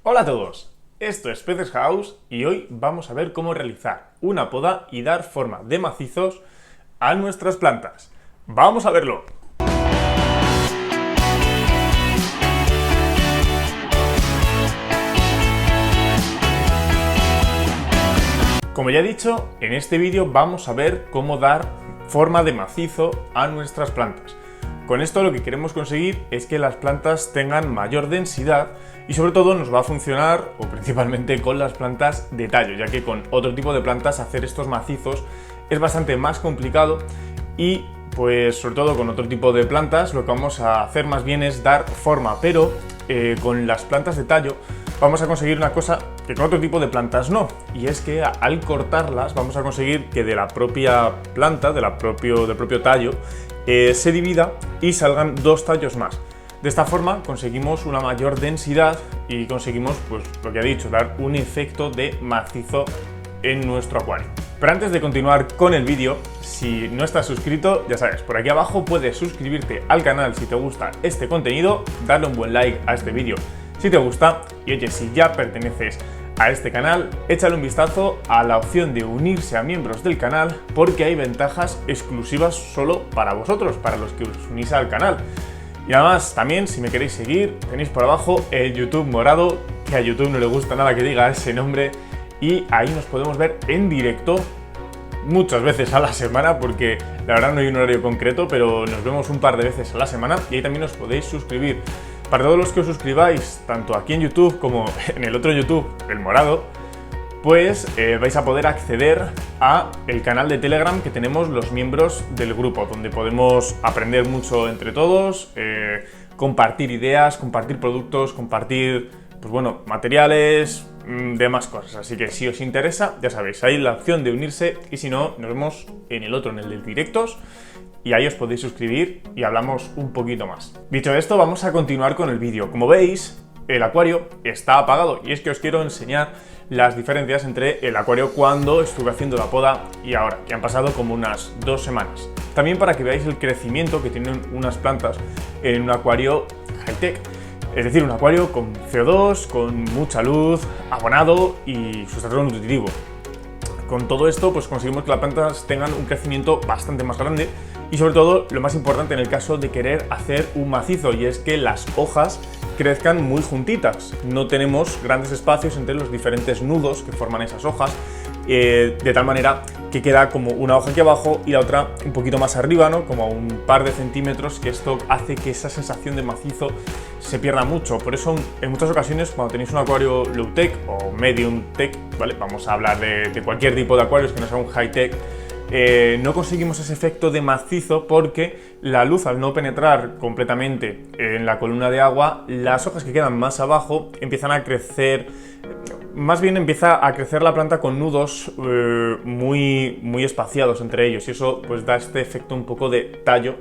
Hola a todos, esto es Peces House y hoy vamos a ver cómo realizar una poda y dar forma de macizos a nuestras plantas. ¡Vamos a verlo! Como ya he dicho, en este vídeo vamos a ver cómo dar forma de macizo a nuestras plantas. Con esto lo que queremos conseguir es que las plantas tengan mayor densidad y sobre todo nos va a funcionar, o principalmente con las plantas de tallo, ya que con otro tipo de plantas hacer estos macizos es bastante más complicado y pues sobre todo con otro tipo de plantas lo que vamos a hacer más bien es dar forma, pero con las plantas de tallo vamos a conseguir una cosa que con otro tipo de plantas no, y es que al cortarlas vamos a conseguir que de la propia planta, del propio tallo, se divida y salgan dos tallos más. De esta forma conseguimos una mayor densidad y conseguimos, pues lo que he dicho, dar un efecto de macizo en nuestro acuario. Pero antes de continuar con el vídeo, si no estás suscrito, ya sabes, por aquí abajo puedes suscribirte al canal si te gusta este contenido, darle un buen like a este vídeo si te gusta y oye, si ya perteneces a este canal, échale un vistazo a la opción de unirse a miembros del canal porque hay ventajas exclusivas solo para vosotros, para los que os unís al canal. Y además, también, si me queréis seguir, tenéis por abajo el YouTube morado, que a YouTube no le gusta nada que diga ese nombre, y ahí nos podemos ver en directo muchas veces a la semana, porque la verdad no hay un horario concreto, pero nos vemos un par de veces a la semana y ahí también os podéis suscribir. Para todos los que os suscribáis, tanto aquí en YouTube como en el otro YouTube, el morado, pues vais a poder acceder a el canal de Telegram que tenemos los miembros del grupo, donde podemos aprender mucho entre todos, compartir ideas, compartir productos, compartir, pues bueno, materiales, demás cosas. Así que si os interesa, ya sabéis, hay la opción de unirse y si no, nos vemos en el otro, en el de directos, y ahí os podéis suscribir y hablamos un poquito más. Dicho esto, vamos a continuar con el vídeo. Como veis, el acuario está apagado y es que os quiero enseñar las diferencias entre el acuario cuando estuve haciendo la poda y ahora, que han pasado como unas 2 semanas. También para que veáis el crecimiento que tienen unas plantas en un acuario high-tech. Es decir, un acuario con CO2, con mucha luz, abonado y sustrato nutritivo. Con todo esto, pues conseguimos que las plantas tengan un crecimiento bastante más grande y sobre todo, lo más importante en el caso de querer hacer un macizo, y es que las hojas crezcan muy juntitas. No tenemos grandes espacios entre los diferentes nudos que forman esas hojas, de tal manera que queda como una hoja aquí abajo y la otra un poquito más arriba, ¿no? Como a un par de centímetros, que esto hace que esa sensación de macizo se pierda mucho. Por eso en muchas ocasiones cuando tenéis un acuario low-tech o medium-tech, ¿vale? Vamos a hablar de cualquier tipo de acuarios que no sea un high-tech, no conseguimos ese efecto de macizo porque la luz, al no penetrar completamente en la columna de agua, las hojas que quedan más abajo empiezan a crecer, más bien empieza a crecer la planta con nudos muy espaciados entre ellos, y eso pues da este efecto un poco de tallo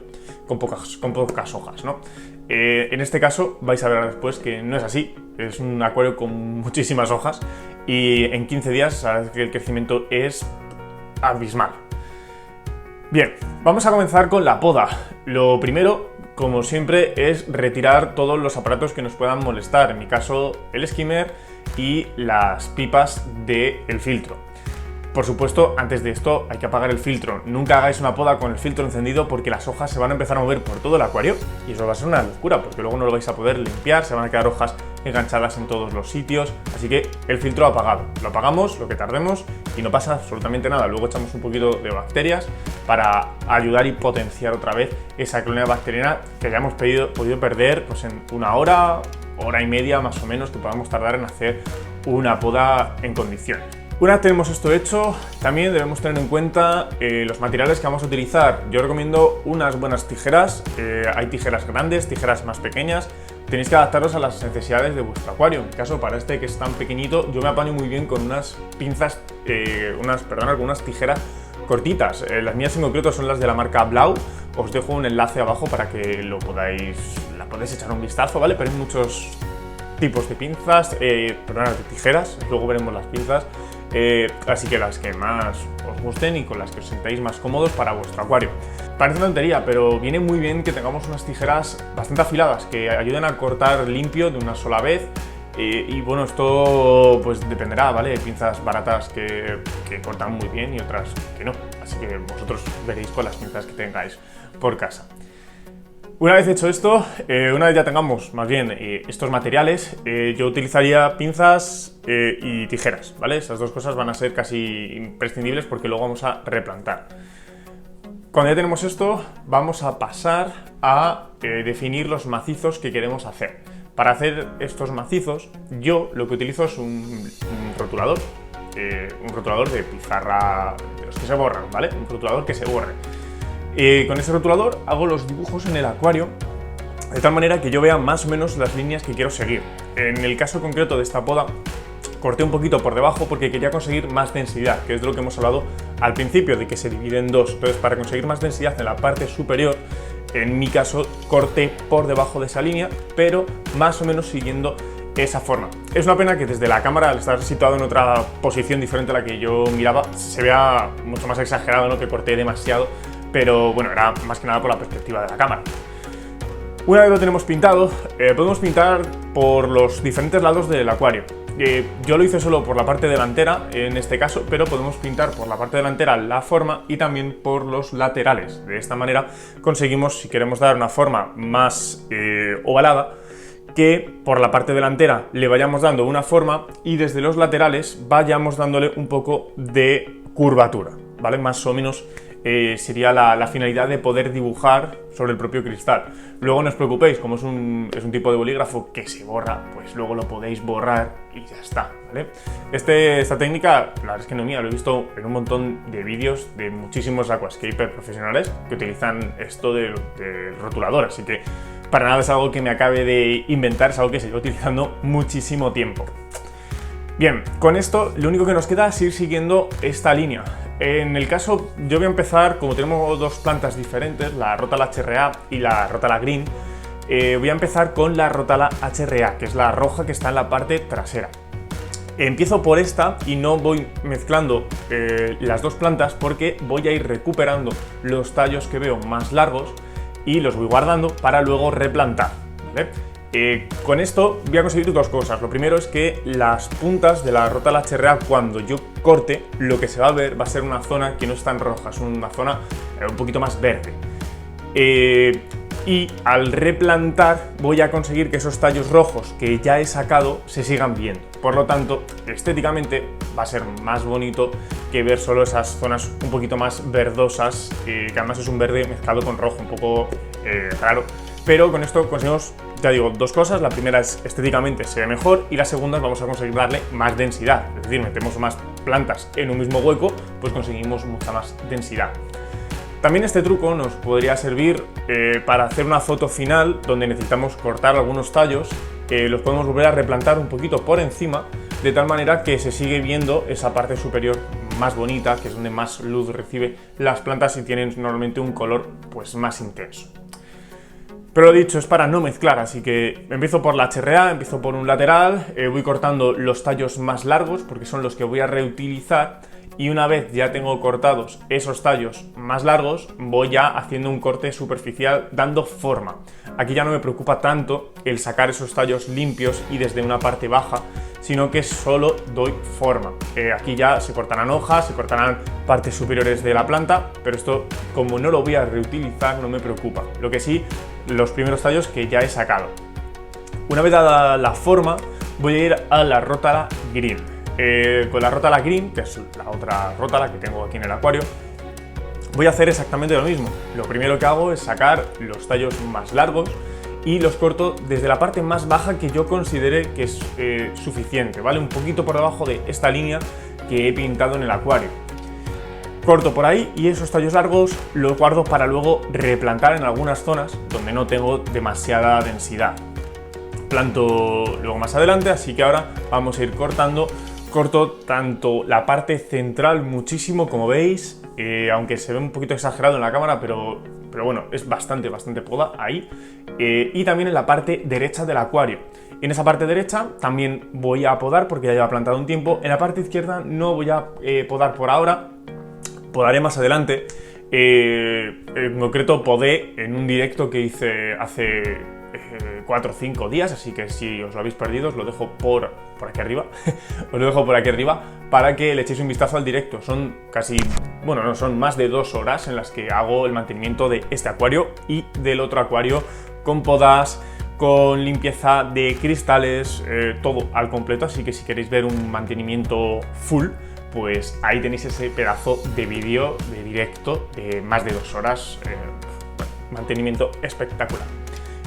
con pocas hojas, ¿no? En este caso vais a ver después que no es así, es un acuario con muchísimas hojas y en 15 días sabes que el crecimiento es abismal. Bien, vamos a comenzar con la poda. Lo primero, como siempre, es retirar todos los aparatos que nos puedan molestar. En mi caso, el skimmer y las pipas del filtro. Por supuesto, antes de esto hay que apagar el filtro. Nunca hagáis una poda con el filtro encendido porque las hojas se van a empezar a mover por todo el acuario y eso va a ser una locura porque luego no lo vais a poder limpiar, se van a quedar hojas enganchadas en todos los sitios. Así que el filtro apagado. Lo apagamos lo que tardemos y no pasa absolutamente nada. Luego echamos un poquito de bacterias para ayudar y potenciar otra vez esa colonia bacteriana que hayamos podido perder pues en una hora y media más o menos que podamos tardar en hacer una poda en condiciones. Una vez tenemos esto hecho, también debemos tener en cuenta los materiales que vamos a utilizar. Yo recomiendo unas buenas tijeras, hay tijeras grandes, tijeras más pequeñas. Tenéis que adaptaros a las necesidades de vuestro acuario. En mi caso, para este que es tan pequeñito, yo me apaño muy bien con unas pinzas, con unas tijeras cortitas. Las mías en concreto son las de la marca Blau. Os dejo un enlace abajo para que la podáis echar un vistazo, ¿vale? Pero hay muchos tipos de pinzas, de tijeras, luego veremos las pinzas. Así que las que más os gusten y con las que os sentáis más cómodos para vuestro acuario. Parece una tontería, pero viene muy bien que tengamos unas tijeras bastante afiladas que ayuden a cortar limpio de una sola vez Y bueno, esto pues dependerá, ¿vale? Hay pinzas baratas que cortan muy bien y otras que no. Así que vosotros veréis con las pinzas que tengáis por casa. Una vez hecho esto, una vez ya tengamos más bien estos materiales, yo utilizaría pinzas y tijeras, ¿vale? Esas dos cosas van a ser casi imprescindibles porque luego vamos a replantar. Cuando ya tenemos esto, vamos a pasar a definir los macizos que queremos hacer. Para hacer estos macizos, yo lo que utilizo es un rotulador de pizarra, de los que se borran, ¿vale? Un rotulador que se borre. Con ese rotulador hago los dibujos en el acuario de tal manera que yo vea más o menos las líneas que quiero seguir. En el caso concreto de esta poda, corté un poquito por debajo porque quería conseguir más densidad, que es de lo que hemos hablado al principio, de que se divide en dos. Entonces, para conseguir más densidad en la parte superior, en mi caso corté por debajo de esa línea, pero más o menos siguiendo esa forma. Es una pena que desde la cámara, al estar situado en otra posición diferente a la que yo miraba, se vea mucho más exagerado, ¿no? Que corté demasiado, pero bueno, era más que nada por la perspectiva de la cámara. Una vez lo tenemos pintado, podemos pintar por los diferentes lados del acuario. Yo lo hice solo por la parte delantera en este caso, pero podemos pintar por la parte delantera la forma y también por los laterales. De esta manera conseguimos, si queremos dar una forma más ovalada, que por la parte delantera le vayamos dando una forma y desde los laterales vayamos dándole un poco de curvatura, ¿vale? Más o menos sería la finalidad de poder dibujar sobre el propio cristal. Luego no os preocupéis, como es un tipo de bolígrafo que se borra, pues luego lo podéis borrar y ya está, ¿vale? Esta técnica, la verdad es que no mía, lo he visto en un montón de vídeos de muchísimos aquascaper profesionales que utilizan esto del rotulador, así que para nada es algo que me acabe de inventar, es algo que se lleva utilizando muchísimo tiempo. Bien, con esto lo único que nos queda es ir siguiendo esta línea. En el caso, yo voy a empezar, como tenemos dos plantas diferentes, la Rotala HRA y la Rotala Green, voy a empezar con la Rotala HRA, que es la roja que está en la parte trasera. Empiezo por esta y no voy mezclando las dos plantas porque voy a ir recuperando los tallos que veo más largos y los voy guardando para luego replantar, ¿vale? Con esto voy a conseguir dos cosas. Lo primero es que las puntas de la Rotala HRA, cuando yo corte, lo que se va a ver va a ser una zona que no es tan roja, es una zona un poquito más verde. Y al replantar voy a conseguir que esos tallos rojos que ya he sacado se sigan viendo. Por lo tanto, estéticamente va a ser más bonito que ver solo esas zonas un poquito más verdosas, que además es un verde mezclado con rojo, un poco raro. Pero con esto conseguimos, ya digo, dos cosas. La primera es estéticamente se ve mejor y la segunda es vamos a conseguir darle más densidad. Es decir, metemos más plantas en un mismo hueco, pues conseguimos mucha más densidad. También este truco nos podría servir para hacer una foto final donde necesitamos cortar algunos tallos, los podemos volver a replantar un poquito por encima, de tal manera que se sigue viendo esa parte superior más bonita, que es donde más luz recibe las plantas y tienen normalmente un color pues más intenso. Pero lo dicho, es para no mezclar, así que empiezo por la HRA, empiezo por un lateral, voy cortando los tallos más largos porque son los que voy a reutilizar y una vez ya tengo cortados esos tallos más largos, voy ya haciendo un corte superficial dando forma. Aquí ya no me preocupa tanto el sacar esos tallos limpios y desde una parte baja, sino que solo doy forma. Aquí ya se cortarán hojas, se cortarán partes superiores de la planta, pero esto, como no lo voy a reutilizar, no me preocupa. Lo que sí, los primeros tallos que ya he sacado. Una vez dada la forma, voy a ir a la Rotala Green. Con la Rotala Green, que es la otra Rotala que tengo aquí en el acuario, voy a hacer exactamente lo mismo. Lo primero que hago es sacar los tallos más largos y los corto desde la parte más baja que yo considere que es suficiente, ¿vale? Un poquito por debajo de esta línea que he pintado en el acuario. Corto por ahí y esos tallos largos los guardo para luego replantar en algunas zonas donde no tengo demasiada densidad. Planto luego más adelante, así que ahora vamos a ir cortando. Corto tanto la parte central muchísimo, como veis, aunque se ve un poquito exagerado en la cámara, pero bueno, es bastante poda ahí. Y también en la parte derecha del acuario. En esa parte derecha también voy a podar porque ya lleva plantado un tiempo. En la parte izquierda no voy a podar por ahora, podaré más adelante. En concreto podé en un directo que hice hace 4 o 5 días, así que si os lo habéis perdido os lo dejo por aquí arriba, os lo dejo por aquí arriba para que le echéis un vistazo al directo. Son casi, bueno, no, son más de 2 horas en las que hago el mantenimiento de este acuario y del otro acuario con podas, con limpieza de cristales, todo al completo, así que si queréis ver un mantenimiento full, pues ahí tenéis ese pedazo de vídeo de directo de más de 2 horas, mantenimiento espectacular.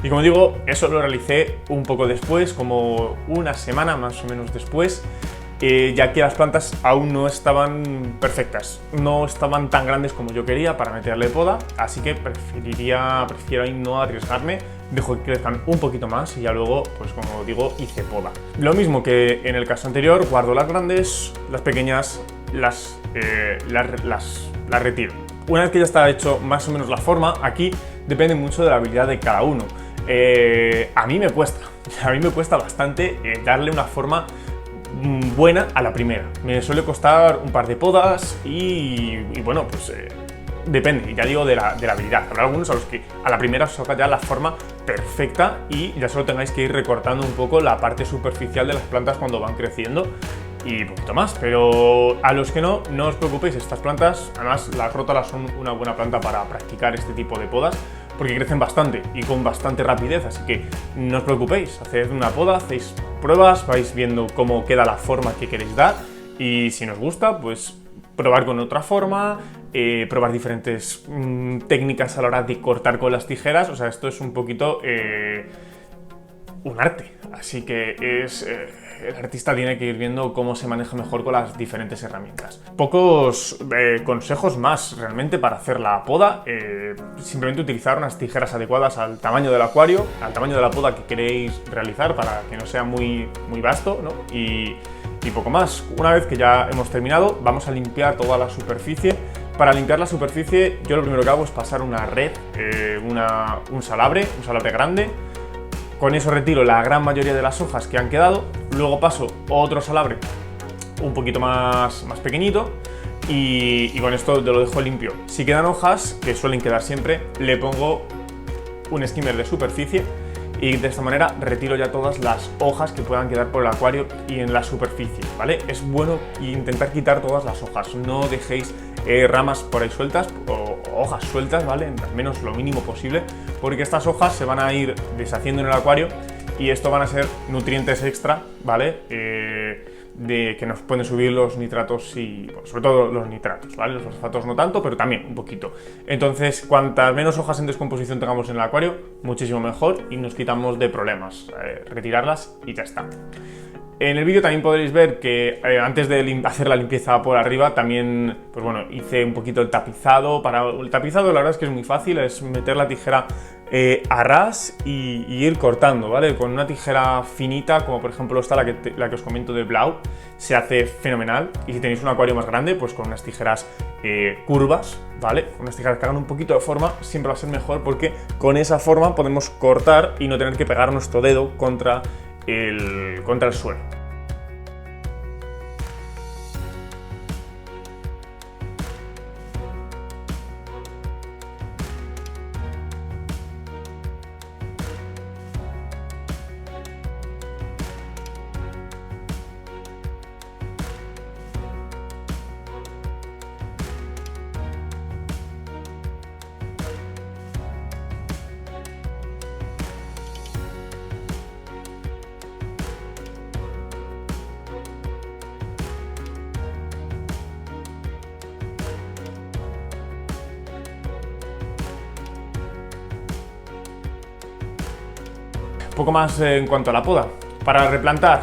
Y como digo, eso lo realicé un poco después, como una semana más o menos después, ya que las plantas aún no estaban perfectas, no estaban tan grandes como yo quería para meterle poda, así que prefiero ahí no arriesgarme, dejo que crezcan un poquito más y ya luego, pues como digo, hice poda. Lo mismo que en el caso anterior, guardo las grandes, las pequeñas las retiro. Una vez que ya está hecho más o menos la forma, aquí depende mucho de la habilidad de cada uno. A mí me cuesta bastante darle una forma buena a la primera. Me suele costar un par de podas y bueno, pues depende, ya digo, de la habilidad. Habrá algunos a los que a la primera os saca ya la forma perfecta y ya solo tengáis que ir recortando un poco la parte superficial de las plantas cuando van creciendo y poquito más, pero a los que no os preocupéis, estas plantas, además las rótalas son una buena planta para practicar este tipo de podas, porque crecen bastante y con bastante rapidez, así que no os preocupéis, haced una poda, hacéis pruebas, vais viendo cómo queda la forma que queréis dar y si nos gusta, pues probar con otra forma, probar diferentes técnicas a la hora de cortar con las tijeras. O sea, esto es un poquito un arte, así que el artista tiene que ir viendo cómo se maneja mejor con las diferentes herramientas. Pocos consejos más realmente para hacer la poda, simplemente utilizar unas tijeras adecuadas al tamaño del acuario, al tamaño de la poda que queréis realizar para que no sea muy vasto, ¿no? Y poco más. Una vez que ya hemos terminado, vamos a limpiar toda la superficie. Para limpiar la superficie, yo lo primero que hago es pasar una red, un salabre grande. Con eso retiro la gran mayoría de las hojas que han quedado, luego paso otro salabre un poquito más pequeñito y con esto te lo dejo limpio. Si quedan hojas, que suelen quedar siempre, le pongo un skimmer de superficie y de esta manera retiro ya todas las hojas que puedan quedar por el acuario y en la superficie, ¿vale? Es bueno intentar quitar todas las hojas, no dejéis ramas por ahí sueltas o hojas sueltas, ¿vale? Al menos lo mínimo posible, porque estas hojas se van a ir deshaciendo en el acuario y esto van a ser nutrientes extra, ¿vale? De que nos pueden subir los nitratos y, bueno, sobre todo los nitratos, ¿vale? Los fosfatos no tanto, pero también un poquito. Entonces, cuantas menos hojas en descomposición tengamos en el acuario, muchísimo mejor y nos quitamos de problemas. Retirarlas y ya está. En el vídeo también podréis ver que antes de hacer la limpieza por arriba también, pues bueno, hice un poquito el tapizado. Para el tapizado la verdad es que es muy fácil, es meter la tijera a ras y ir cortando, ¿vale? Con una tijera finita, como por ejemplo esta, la que os comento de Blau, se hace fenomenal. Y si tenéis un acuario más grande, pues con unas tijeras curvas, ¿vale? Unas tijeras que hagan un poquito de forma, siempre va a ser mejor porque con esa forma podemos cortar y no tener que pegar nuestro dedo contra el suelo. Poco más en cuanto a la poda. Para replantar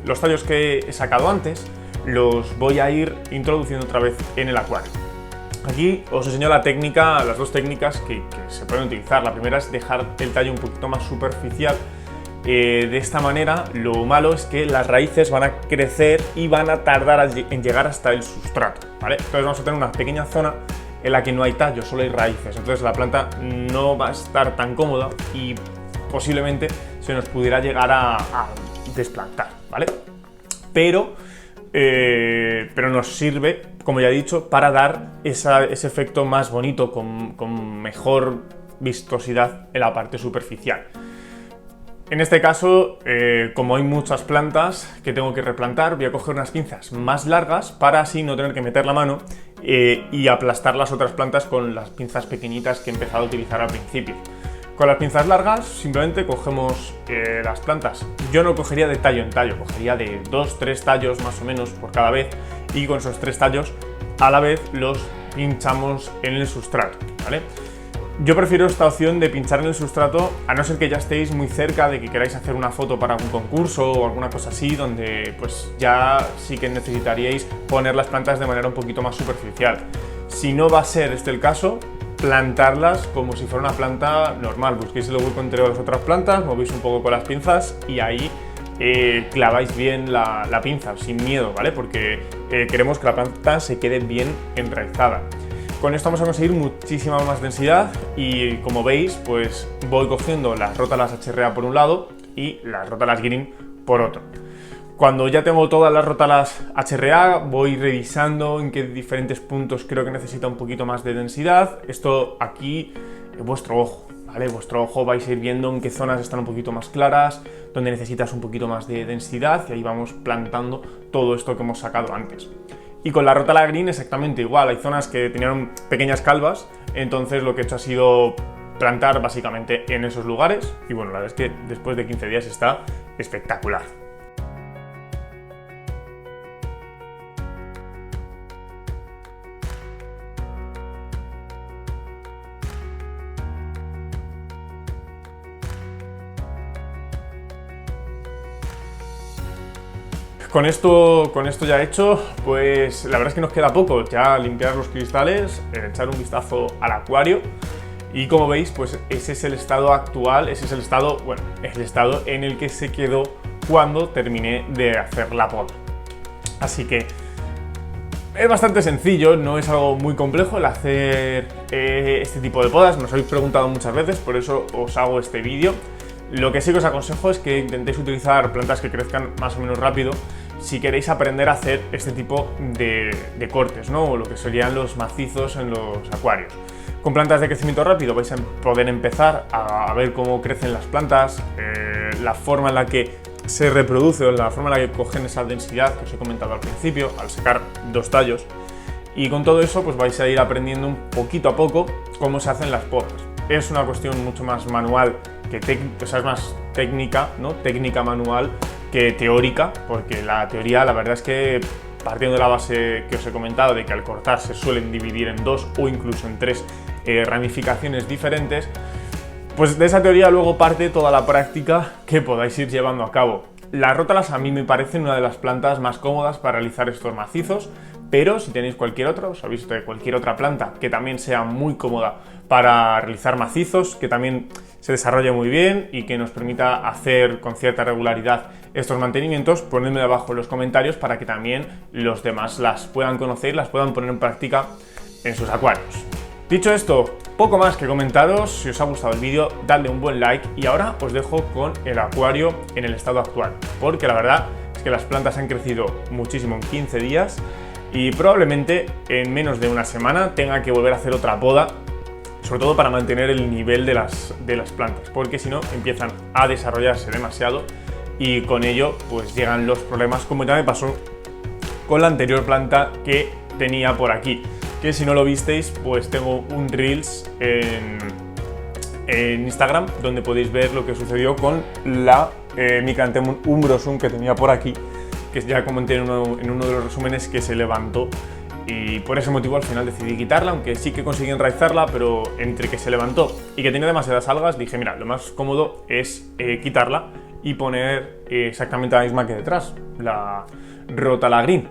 los tallos que he sacado antes, los voy a ir introduciendo otra vez en el acuario. Aquí os enseño la técnica, las dos técnicas que se pueden utilizar. La primera es dejar el tallo un poquito más superficial. De esta manera, lo malo es que las raíces van a crecer y van a tardar en llegar hasta el sustrato, ¿vale? Entonces vamos a tener una pequeña zona en la que no hay tallo, solo hay raíces. Entonces la planta no va a estar tan cómoda y posiblemente se nos pudiera llegar a desplantar, ¿vale? Pero nos sirve, como ya he dicho, para dar ese efecto más bonito, con mejor vistosidad en la parte superficial. En este caso, como hay muchas plantas que tengo que replantar, voy a coger unas pinzas más largas para así no tener que meter la mano y aplastar las otras plantas con las pinzas pequeñitas que he empezado a utilizar al principio. Con las pinzas largas simplemente cogemos las plantas. Yo no cogería de tallo en tallo, cogería de 2-3 tallos más o menos por cada vez, y con esos 3 tallos a la vez los pinchamos en el sustrato, ¿vale? Yo prefiero esta opción de pinchar en el sustrato, a no ser que ya estéis muy cerca de que queráis hacer una foto para algún concurso o alguna cosa así, donde pues ya sí que necesitaríais poner las plantas de manera un poquito más superficial. Si no va a ser este el caso, plantarlas como si fuera una planta normal. Busquéis el hueco entre las otras plantas, movéis un poco con las pinzas y ahí claváis bien la pinza, sin miedo, ¿vale? Porque queremos que la planta se quede bien enraizada. Con esto vamos a conseguir muchísima más densidad y, como veis, pues voy cogiendo las rótalas HRA por un lado y las rótalas green por otro. Cuando ya tengo todas las rótalas HRA, voy revisando en qué diferentes puntos creo que necesita un poquito más de densidad. Esto aquí es vuestro ojo, ¿vale? Vuestro ojo vais a ir viendo en qué zonas están un poquito más claras, donde necesitas un poquito más de densidad, y ahí vamos plantando todo esto que hemos sacado antes. Y con la rótala green exactamente igual, hay zonas que tenían pequeñas calvas, entonces lo que he hecho ha sido plantar básicamente en esos lugares, y bueno, la verdad es que después de 15 días está espectacular. Con esto ya hecho, pues la verdad es que nos queda poco, ya limpiar los cristales, echar un vistazo al acuario, y como veis, pues ese es el estado actual, ese es el estado, bueno, el estado en el que se quedó cuando terminé de hacer la poda. Así que es bastante sencillo, no es algo muy complejo el hacer este tipo de podas, me os habéis preguntado muchas veces, por eso os hago este vídeo. Lo que sí que os aconsejo es que intentéis utilizar plantas que crezcan más o menos rápido si queréis aprender a hacer este tipo de cortes, ¿no? O lo que serían los macizos en los acuarios. Con plantas de crecimiento rápido vais a poder empezar a ver cómo crecen las plantas, la forma en la que se reproduce o la forma en la que cogen esa densidad que os he comentado al principio, al sacar 2 tallos. Y con todo eso pues vais a ir aprendiendo un poquito a poco cómo se hacen las podas. Es una cuestión mucho más manual que o sea, es más técnica, ¿no? Técnica manual que teórica, porque la teoría, la verdad es que, partiendo de la base que os he comentado de que al cortar se suelen dividir en 2 o incluso en 3 ramificaciones diferentes, pues de esa teoría luego parte toda la práctica que podáis ir llevando a cabo. Las rótalas a mí me parecen una de las plantas más cómodas para realizar estos macizos, pero si tenéis cualquier otra, os habéis visto de cualquier otra planta que también sea muy cómoda para realizar macizos, que también se desarrolle muy bien y que nos permita hacer con cierta regularidad estos mantenimientos, ponedme abajo en los comentarios para que también los demás las puedan conocer y las puedan poner en práctica en sus acuarios. Dicho esto, poco más que comentaros. Si os ha gustado el vídeo, dadle un buen like, y ahora os dejo con el acuario en el estado actual, porque la verdad es que las plantas han crecido muchísimo en 15 días y probablemente en menos de una semana tenga que volver a hacer otra poda, sobre todo para mantener el nivel de las plantas, porque si no empiezan a desarrollarse demasiado y con ello pues llegan los problemas, como ya me pasó con la anterior planta que tenía por aquí, que si no lo visteis pues tengo un Reels en Instagram donde podéis ver lo que sucedió con la Micranthemum umbrosum que tenía por aquí, que ya comenté en uno de los resúmenes, que se levantó, y por ese motivo al final decidí quitarla, aunque sí que conseguí enraizarla, pero entre que se levantó y que tenía demasiadas algas dije, mira, lo más cómodo es quitarla y poner exactamente la misma que detrás, la rótala green.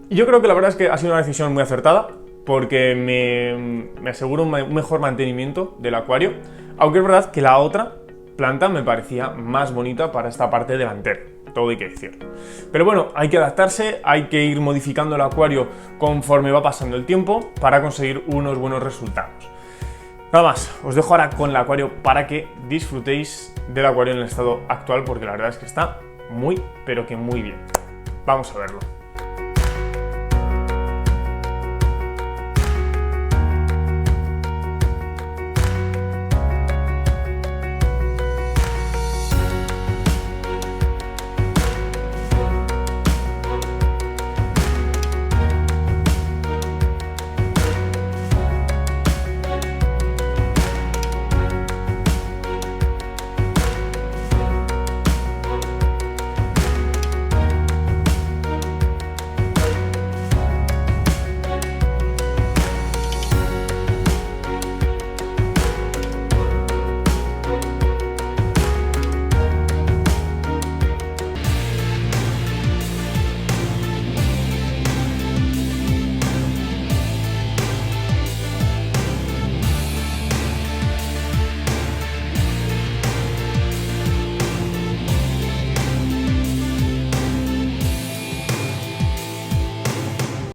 Y yo creo que la verdad es que ha sido una decisión muy acertada, porque me aseguro un mejor mantenimiento del acuario, aunque es verdad que la otra planta me parecía más bonita para esta parte delantera, todo hay que decirlo. Pero bueno, hay que adaptarse, hay que ir modificando el acuario conforme va pasando el tiempo para conseguir unos buenos resultados. Nada más, os dejo ahora con el acuario para que disfrutéis del acuario en el estado actual, porque la verdad es que está muy, pero que muy bien. Vamos a verlo.